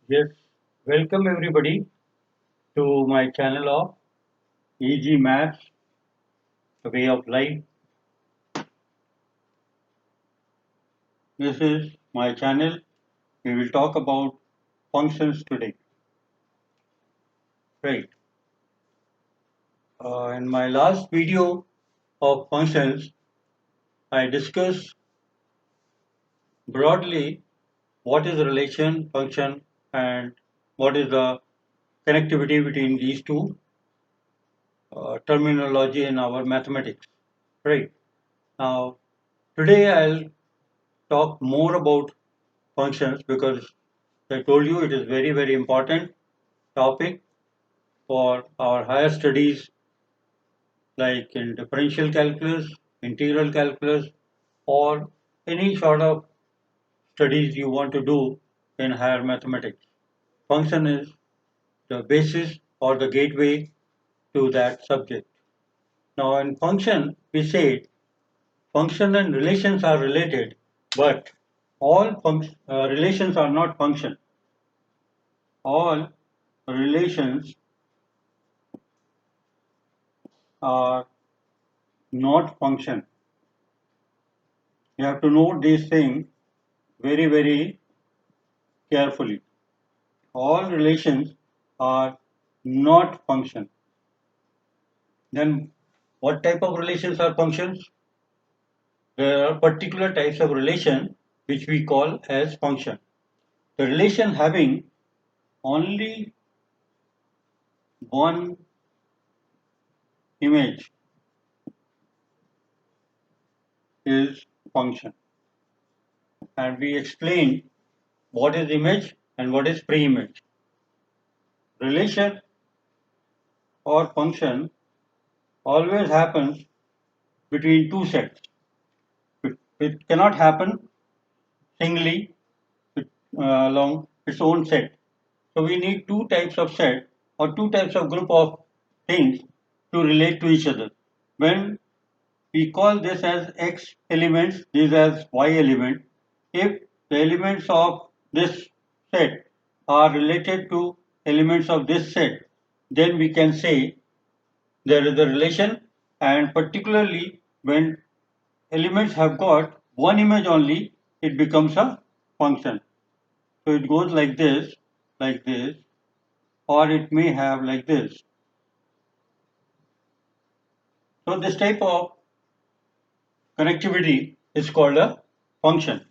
Yes, welcome everybody to my channel of Easy Maths, the way of life. This is my channel. We will talk about functions today. Right. In my last video of functions, I discussed broadly what is a relation, function, and what is the connectivity between these two terminology in our mathematics. Right. Now, today I'll talk more about functions because I told you it is very important topic for our higher studies like in differential calculus, integral calculus, or any sort of studies you want to do in higher mathematics. Function is the basis or the gateway to that subject. Now in function, we say function and relations are related, but all relations are not function. All relations are not function. You have to note these things very carefully. All relations are not function. Then what type of relations are functions? There are particular types of relation which we call as function. The relation having only one image is function. And we explain what is image and what is pre-image. Relation or function always happens between two sets. It cannot happen singly along its own set. So we need two types of set or two types of group of things to relate to each other. When we call this as X elements, this as Y element, if the elements of this set are related to elements of this set, then we can say there is a relation, and particularly when elements have got one image only, it becomes a function. So it goes like this, or it may have like this. So this type of connectivity is called a function.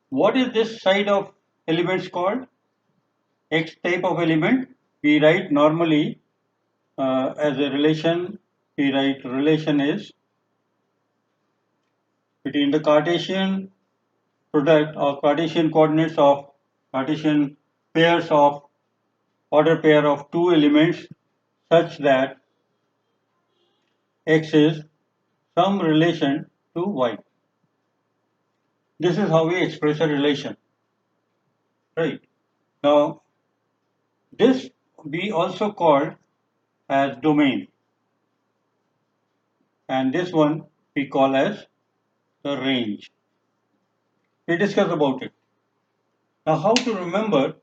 What is this side of elements called? X type of element. We write normally as a relation, we write relation is between the Cartesian product or Cartesian coordinates of Cartesian pairs of order pair of two elements such that X is some relation to Y. This is how we express a relation, right? Now, this we also call as domain, and this one we call as the range. We discuss about it. Now, how to remember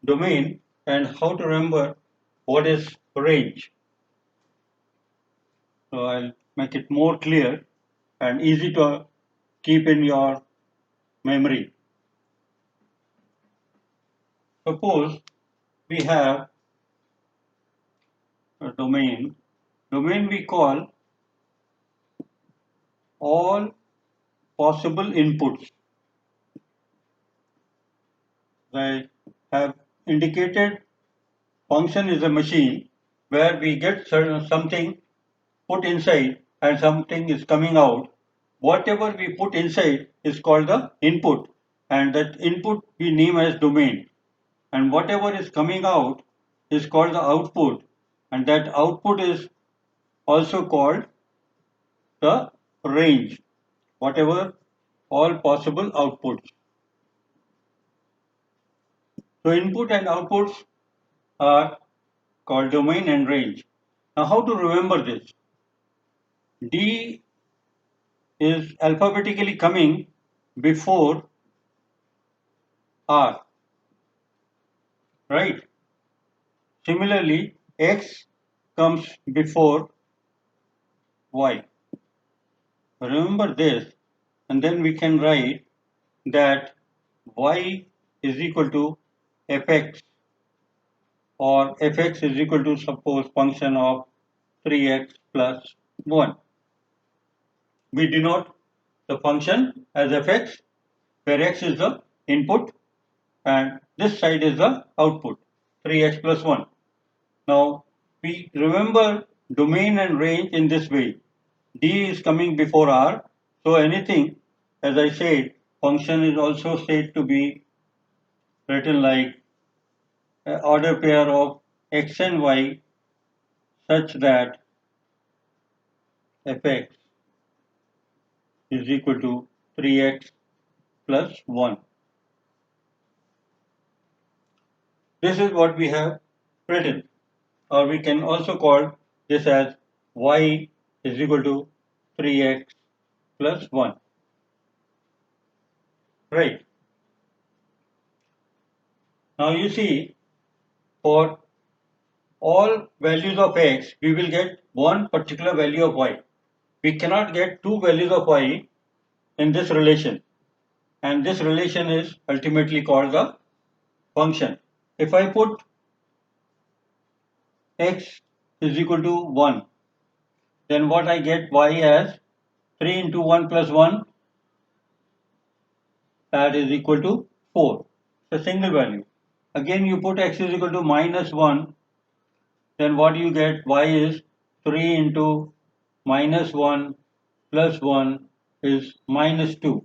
domain and how to remember what is range. So I'll make it more clear and easy to keep in your memory. Suppose we have a domain. Domain we call all possible inputs. I have indicated function is a machine where we get something put inside and something is coming out. Whatever we put inside is called the input, and that input we name as domain. And whatever is coming out is called the output, and that output is also called the range. Whatever all possible outputs. So input and outputs are called domain and range. Now how to remember this? D is alphabetically coming before R. right? Similarly, x comes before y. Remember this, and then we can write that y is equal to fx, or fx is equal to, suppose, function of 3x plus 1. We denote the function as fx, where x is the input and this side is the output, 3x plus 1. Now we remember domain and range in this way. D is coming before R, so anything, as I said, function is also said to be written like order pair of x and y such that fx is equal to 3x plus 1. This is what we have written, or we can also call this as y is equal to 3x plus 1. Right. Now you see, for all values of x, we will get one particular value of y. We cannot get two values of y in this relation. And this relation is ultimately called the function. If I put x is equal to 1, then what I get y as 3 into 1 plus 1, that is equal to 4. It's a single value. Again you put x is equal to minus 1, then what you get, y is 3 into minus 1 plus 1 is minus 2.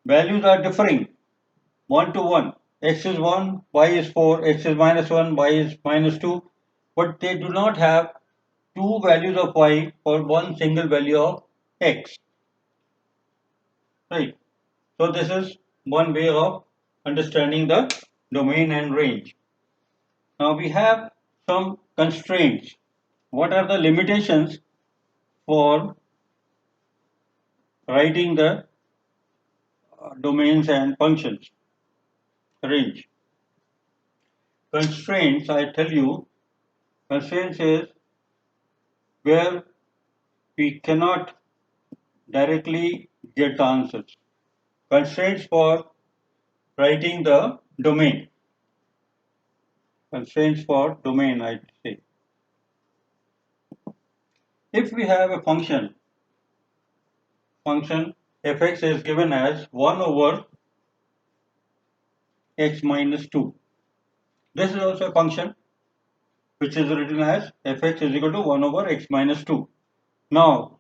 Values are differing 1 to 1. X is 1, y is 4, x is minus 1, y is minus 2, but they do not have two values of y for one single value of x. Right. So this is one way of understanding the domain and range. Now we have some constraints. What are the limitations for writing the domains and functions? Range. Constraints, I tell you, constraints is where we cannot directly get the answers. Constraints for writing the domain. Constraints for domain, I say. If we have a function fx is given as 1 over x minus 2. This is also a function which is written as fx is equal to 1 over x minus 2. Now,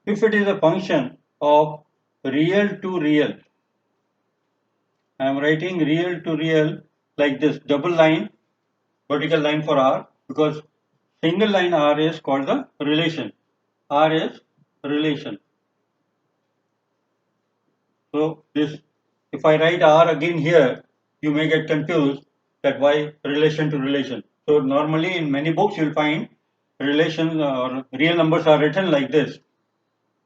if it is a function of real to real, I am writing real to real like this, double line, vertical line for R, because single line R is called the relation. R is relation. So this, if I write R again here, you may get confused that why relation to relation. So normally in many books you will find relations or real numbers are written like this,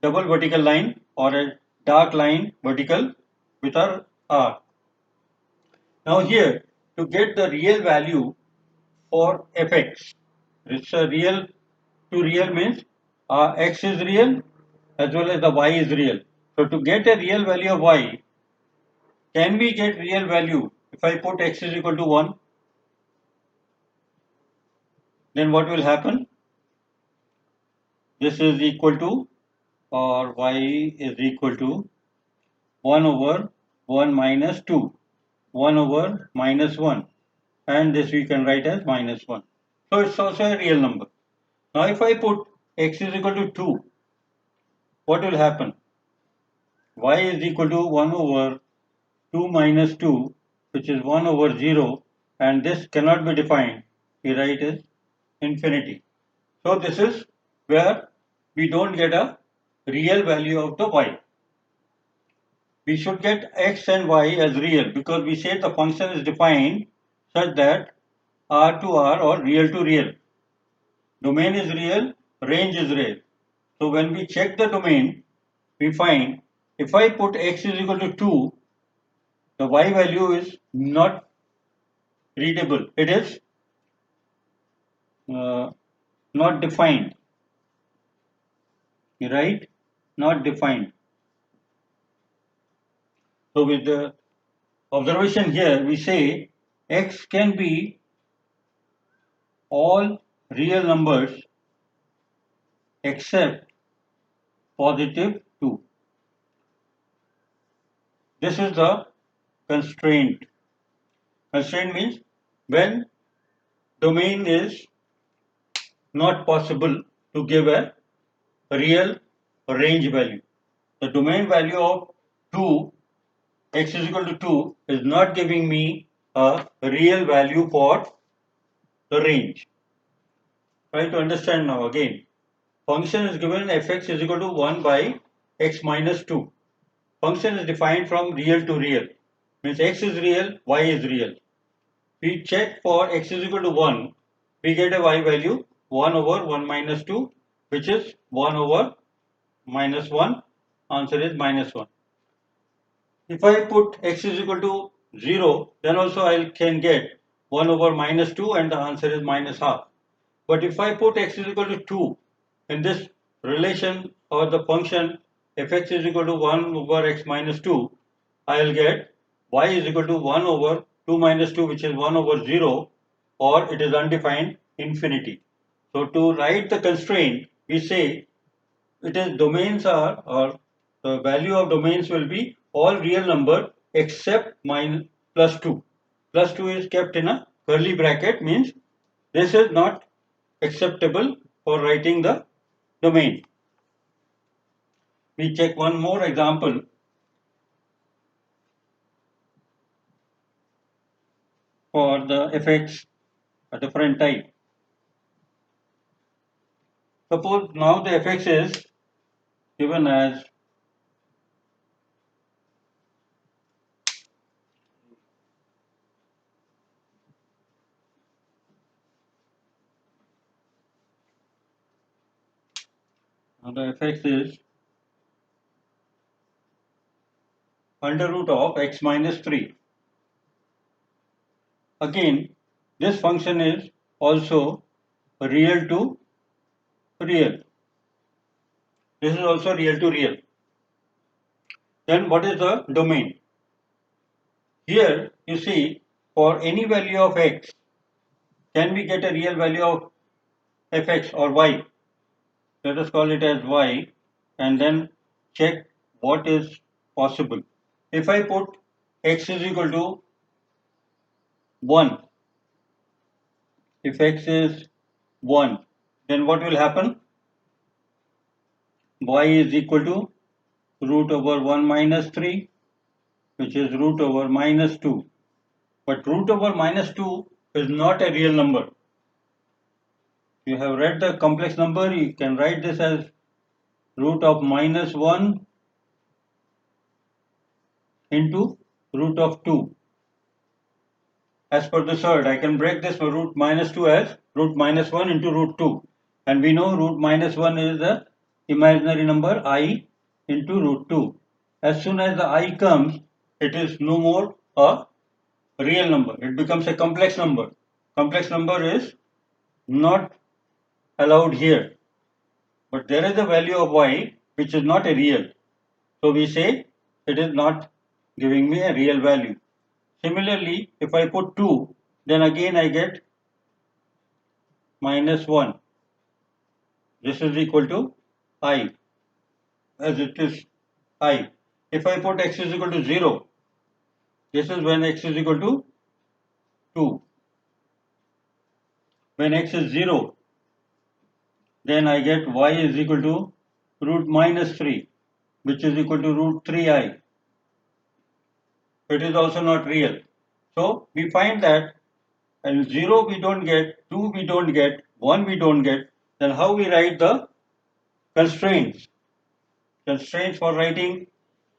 double vertical line or a dark line vertical with our R. Now here, to get the real value for fx, it's a real to real means x is real as well as the y is real. So to get a real value of y, can we get real value if I put x is equal to 1? Then what will happen? This is equal to, or y is equal to 1 over 1 minus 2, 1 over minus 1, and this we can write as minus 1. So it's also a real number. Now if I put x is equal to 2, what will happen? Y is equal to 1 over 2 minus 2, which is 1 over 0, and this cannot be defined. We write as infinity. So this is where we don't get a real value of the y. We should get x and y as real because we say the function is defined such that R to R or real to real. Domain is real, range is real. So when we check the domain, we find if I put x is equal to 2, the y value is not readable. It is not defined, right? Not defined. So with the observation here, we say x can be all real numbers except positive 2. This is the constraint. Constraint means when domain is not possible to give a real range value. The domain value of 2, x is equal to 2, is not giving me a real value for the range. Try to understand now again. Function is given fx is equal to 1 by x minus 2. Function is defined from real to real. Means x is real, y is real. We check for x is equal to 1, we get a y value 1 over 1 minus 2, which is 1 over minus 1. Answer is minus 1. If I put x is equal to 0, then also I can get 1 over minus 2 and the answer is minus half. But if I put x is equal to 2 in this relation or the function fx is equal to 1 over x minus 2, I will get y is equal to 1 over 2 minus 2, which is 1 over 0, or it is undefined infinity. So to write the constraint, we say it is domains are, or the value of domains will be all real number except minus plus 2. Plus 2 is kept in a curly bracket, means this is not acceptable for writing the domain. We check one more example. For the fx, a different type. Suppose now the fx is given as now the fx is under root of x minus 3. Again, this function is also real to real. This is also real to real. Then what is the domain? Here you see, for any value of x, can we get a real value of fx or y? Let us call it as y and then check what is possible. If I put x is equal to 1, if x is 1, then what will happen? Y is equal to root over 1 minus 3, which is root over minus 2. But root over minus 2 is not a real number. You have read the complex number, you can write this as root of minus 1 into root of 2. As per the third, I can break this root minus 2 as root minus 1 into root 2. And we know root minus 1 is the imaginary number I into root 2. As soon as the I comes, it is no more a real number. It becomes a complex number. Complex number is not allowed here. But there is a value of y which is not a real. So we say it is not giving me a real value. Similarly, if I put 2, then again I get minus 1. This is equal to I, as it is I. If I put x is equal to 0, this is when x is equal to 2. When x is 0, then I get y is equal to root minus 3, which is equal to root 3i. It is also not real. So we find that and 0 we don't get, 2 we don't get, 1 we don't get, then how we write the constraints? Constraints for writing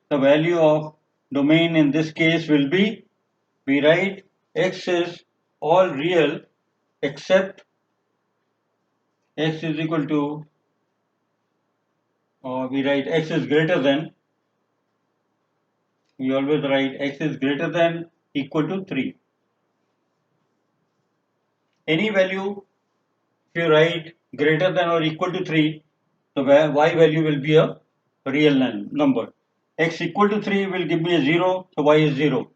the value of domain in this case will be, we write x is all real except x is equal to, or we write x is greater than, we always write x is greater than equal to 3. any value, if you write greater than or equal to 3, the y value will be a real number. X equal to 3 will give me a 0, so y is 0.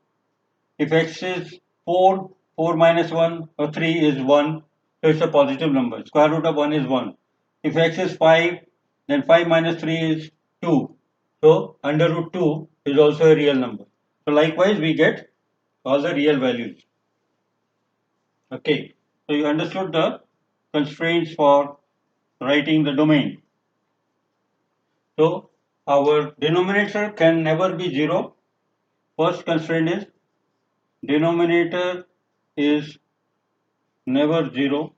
If x is 4, 4 minus 1 or 3 is 1, so it's a positive number. Square root of 1 is 1. If x is 5, then 5 minus 3 is 2. So under root 2 is also a real number. So likewise we get all the real values. Okay, so you understood the constraints for writing the domain. So our denominator can never be 0. First constraint is denominator is never 0.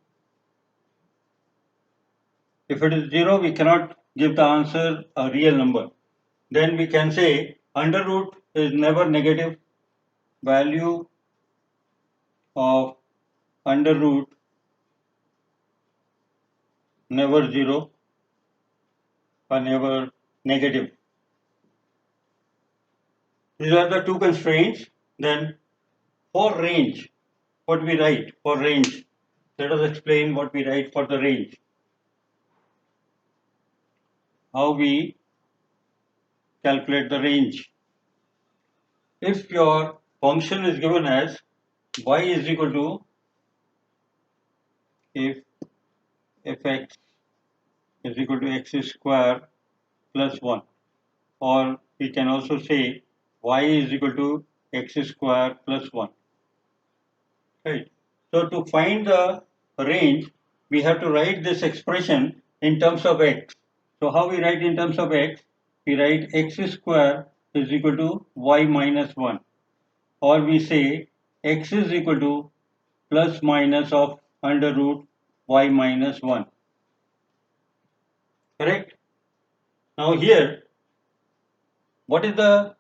If it is 0, we cannot give the answer a real number. Then we can say under root is never negative. Value of under root never 0 or never negative. These are the two constraints. Then for range, what we write for range. Let us explain what we write for the range. How we calculate the range. If your function is given as y is equal to if fx is equal to x square plus 1, or we can also say y is equal to x square plus 1. Right. So to find the range, we have to write this expression in terms of x. So how we write in terms of x? We write x square is equal to y minus 1, or we say x is equal to plus minus of under root y minus 1. Correct? Now here, what is the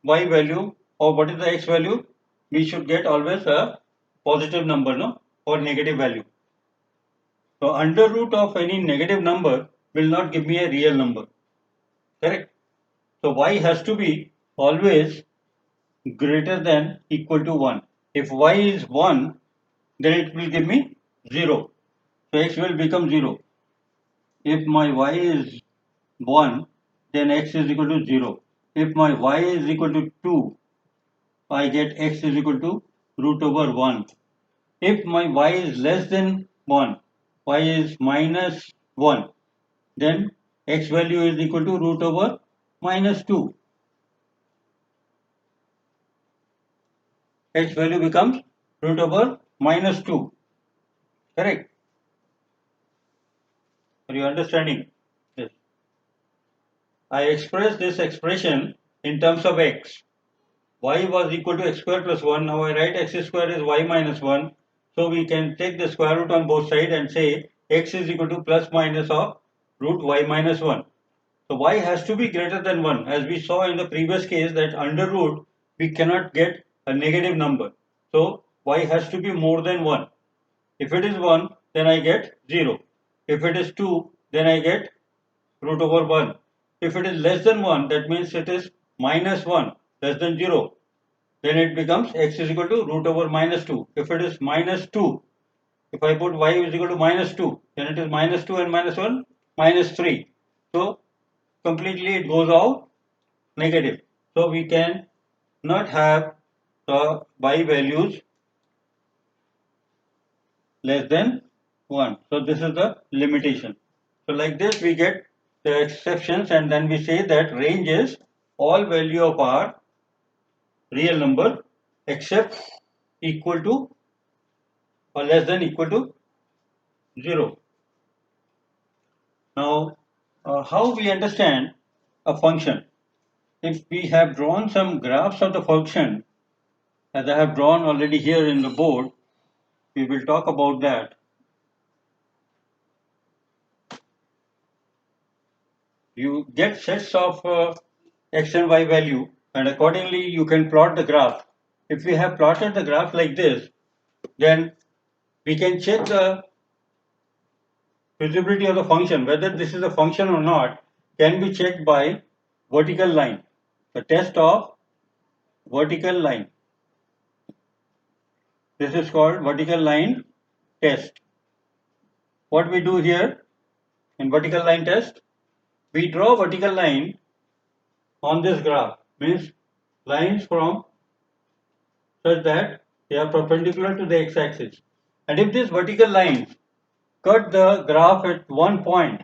y value or what is the x value? We should get always a positive number, no, or negative value. So under root of any negative number will not give me a real number. Correct? So y has to be always greater than equal to 1. If y is 1, then it will give me 0. So x will become 0. If my y is 1, then x is equal to 0. If my y is equal to 2, I get x is equal to root over 1. If my y is less than 1, y is minus 1, then x value is equal to root over minus 2. X value becomes root over minus 2. Correct? Are you understanding? Yes. I express this expression in terms of x. Y was equal to x square plus 1. Now I write x square is y minus 1. So we can take the square root on both sides and say x is equal to plus minus of root y minus 1. So y has to be greater than 1. As we saw in the previous case that under root we cannot get a negative number. So y has to be more than 1. If it is 1, then I get 0. If it is 2, then I get root over 1. If it is less than 1, that means it is minus 1, less than 0. Then it becomes x is equal to root over minus 2. If it is minus 2, if I put y is equal to minus 2, then it is minus 2 and minus 1, minus 3. So completely it goes out negative. So we can not have the y values less than 1. So this is the limitation. So like this we get the exceptions, and then we say that range is all value of our real number except equal to or less than equal to 0. Now how we understand a function? If we have drawn some graphs of the function, as I have drawn already here in the board, we will talk about that. You get sets of x and y value, and accordingly you can plot the graph. If we have plotted the graph like this, then we can check the feasibility of the function, whether this is a function or not, can be checked by vertical line. The test of vertical line. This is called vertical line test. What we do here in vertical line test, we draw vertical line on this graph, means lines from such that they are perpendicular to the x-axis. And if these vertical lines cut the graph at one point,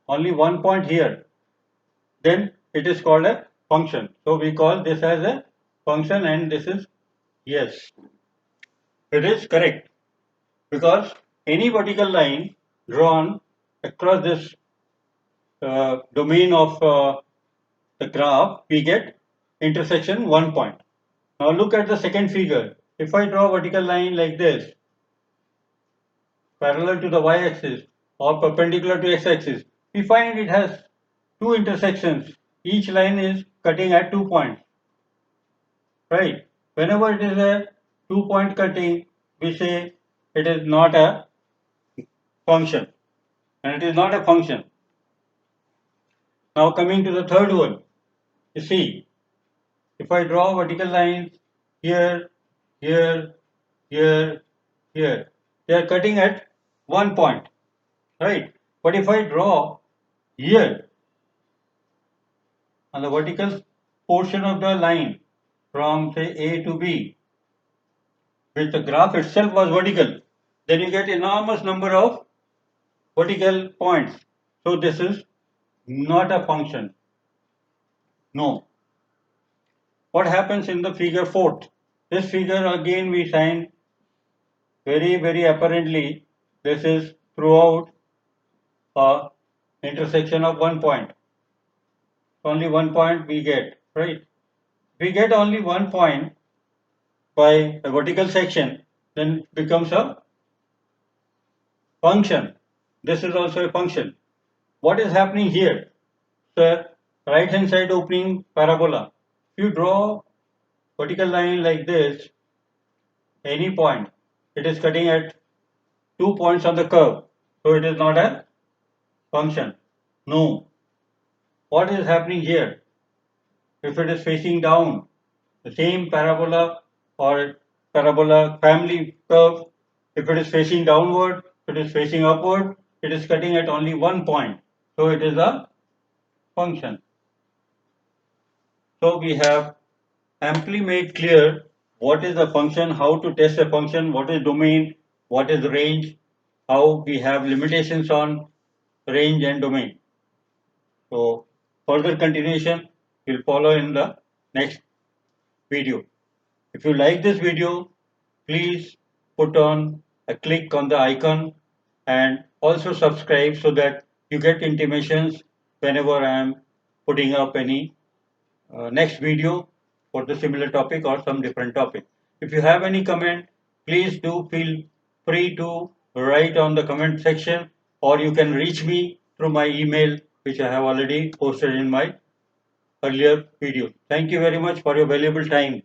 only one point here, then it is called a function. So we call this as a function, and this is yes. It is correct because any vertical line drawn across this domain of the graph, we get intersection one point. Now look at the second figure. If I draw a vertical line like this, parallel to the y-axis or perpendicular to x-axis, we find it has two intersections. Each line is cutting at 2 points. Right? Whenever it is a 2-point cutting, we say it is not a function. And it is not a function. Now coming to the third one. You see, if I draw vertical lines here, here, here, here, they are cutting at 1 point, right? But if I draw here on the vertical portion of the line from say A to B, which the graph itself was vertical, then you get enormous number of vertical points. So this is not a function. No. What happens in the figure 4th? This figure again we find very apparently this is throughout a intersection of 1 point. Only 1 point we get, right? We get only 1 point by a vertical section, then it becomes a function. This is also a function. What is happening here? So right hand side opening parabola. If you draw vertical line like this, any point, it is cutting at 2 points on the curve. So it is not a function. No. What is happening here? If it is facing down, the same parabola or parabola family curve, if it is facing downward, if it is facing upward, it is cutting at only 1 point. So it is a function. So we have amply made clear what is a function, how to test a function, what is domain, what is range, how we have limitations on range and domain. So further continuation will follow in the next video. If you like this video, please put on a click on the icon and also subscribe so that you get intimations whenever I am putting up any next video for the similar topic or some different topic. If you have any comment, please do feel free to write on the comment section, or you can reach me through my email which I have already posted in my earlier video. Thank you very much for your valuable time.